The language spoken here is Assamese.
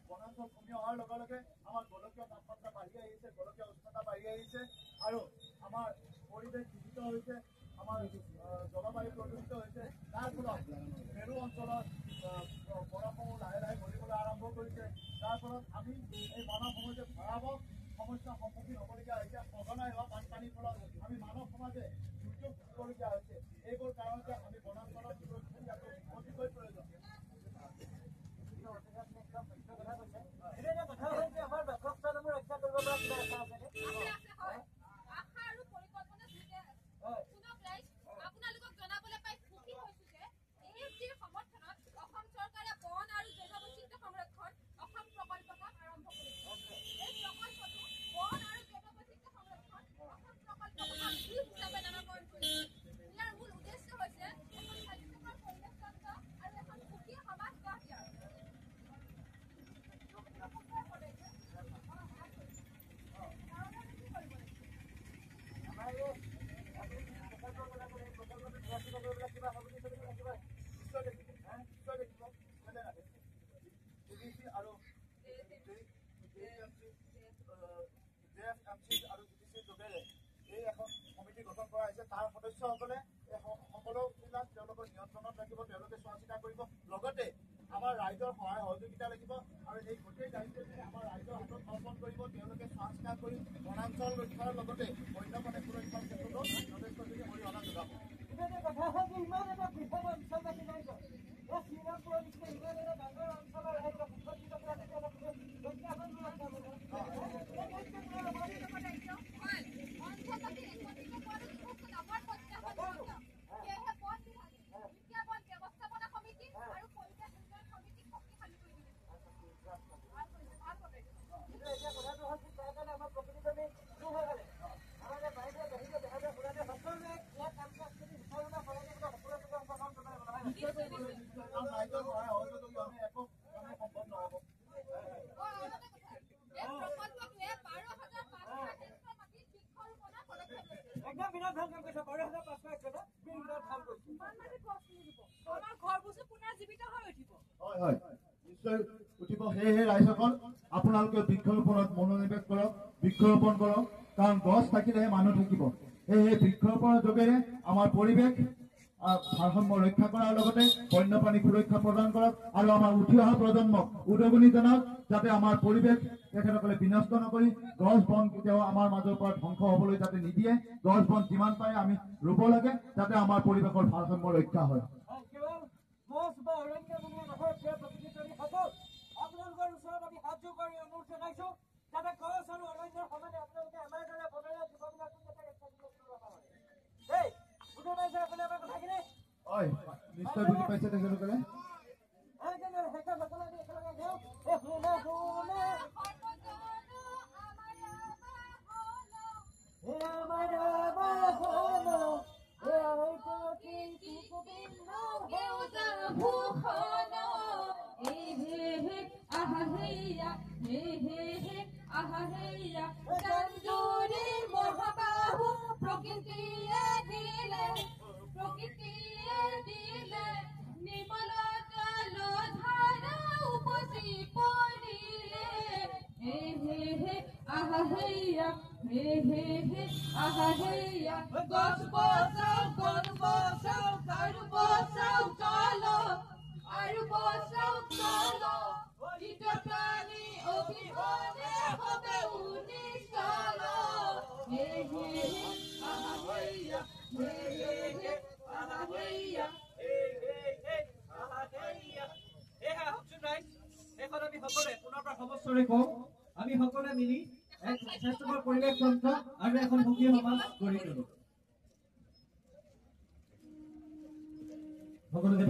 বনাঞ্চল কমি অহাৰ লগে লগে আমাৰ গোলকীয় তাপমাত্ৰা বাঢ়ি আহিছে, গোলকীয় উষ্ণতা বাঢ়ি আহিছে আৰু আমাৰ পৰিৱেশ দূষিত হৈছে, আমাৰ জলবায়ু প্ৰদূষিত হৈছে। তাৰ ফলত মেৰু অঞ্চলত বৰফসমূহ লাহে লাহে গলিবলৈ আৰম্ভ কৰিছে। যাৰ ফলত আমি এই মানৱ সমাজে ভয়াৱহ সমস্যাৰ সন্মুখীন হ'বলগীয়া হৈছে। সঘনাই হোৱা বানপানীৰ ফলত আমি মানৱ সমাজে দুৰ্যোগ ভুগিবলগীয়া হৈছে। এইবোৰ কাৰণতে আমি বনাঞ্চলত সুৰক্ষিত দিয়াটো অতিকৈ প্ৰয়োজন। তাৰ সদস্যসকলে সকলোবিলাক তেওঁলোকৰ নিয়ন্ত্ৰণত ৰাখিব, তেওঁলোকে চোৱা চিতা কৰিব। লগতে আমাৰ ৰাইজৰ সহায় সহযোগিতা লাগিব আৰু এই গোটেই দায়িত্বখিনি আমাৰ ৰাইজৰ হাতত অৰ্পণ কৰিব। তেওঁলোকে চোৱা চিতা কৰি বনাঞ্চল ৰক্ষাৰ লগতে বন্যপ্ৰাণী সুৰক্ষাৰ ক্ষেত্ৰতো যথেষ্টখিনি অৰিহণা যোগাব। নিশ্চয় উঠিব। সেয়েহে ৰাইজসকল আপোনালোকে বৃক্ষৰোপণত মনোনিৱেশ কৰক, বৃক্ষৰোপণ কৰক, কাৰণ গছ থাকিলেহে মানুহ থাকিব। সেয়েহে বৃক্ষৰোপণৰ যোগেৰে আমাৰ পৰিৱেশ ভাৰসাম্য ৰক্ষা কৰাৰ লগতে বন্যপ্ৰাণী সুৰক্ষা প্ৰদান কৰক আৰু আমাৰ উঠি অহা প্ৰজন্মক উদগনি জনাওক যাতে আমাৰ পৰিৱেশ তেখেতসকলে বিনষ্ট নকৰি গছ বন কেতিয়াও আমাৰ মাজৰ পৰা ধ্বংস হবলৈ যাতে নিদিয়ে। গছ বন যিমান পাৰে আমি ৰুব লাগে যাতে আমাৰ পৰিৱেশৰ ভাৰসাম্য ৰক্ষা হয়। আপোনালোকৰ ওচৰত আমি হাত যোৰ কৰি অনুৰোধ জনাইছো যাতে গছ আৰু অৰণ্যৰ সমানে আপোনালোকে আমাৰ দৰে বনৰীয়া জীৱবিলাকো যাতে ৰক্ষা কৰিব পাৰে। বুজি পাইছে আপুনি আমাৰ কথাখিনি? হয়, নিশ্চয় বুজি পাইছে তেখেতসকলে। গছ বচাও, গছ বচাও, আৰু বচাও চলো, আৰু বচাও চলো, বন্যপ্ৰাণী অবিহনে হবে উনিশ চলো। আমি সকলোৱে পুনৰ পৰা সমস্যৰে কওঁ, আমি সকলোৱে মিলি এক স্বাস্থ্যকৰ পৰিৱেশ তন্ত্ৰ আৰু এখন সুখী সমাজ গঢ়ি তোলো। সকলোকে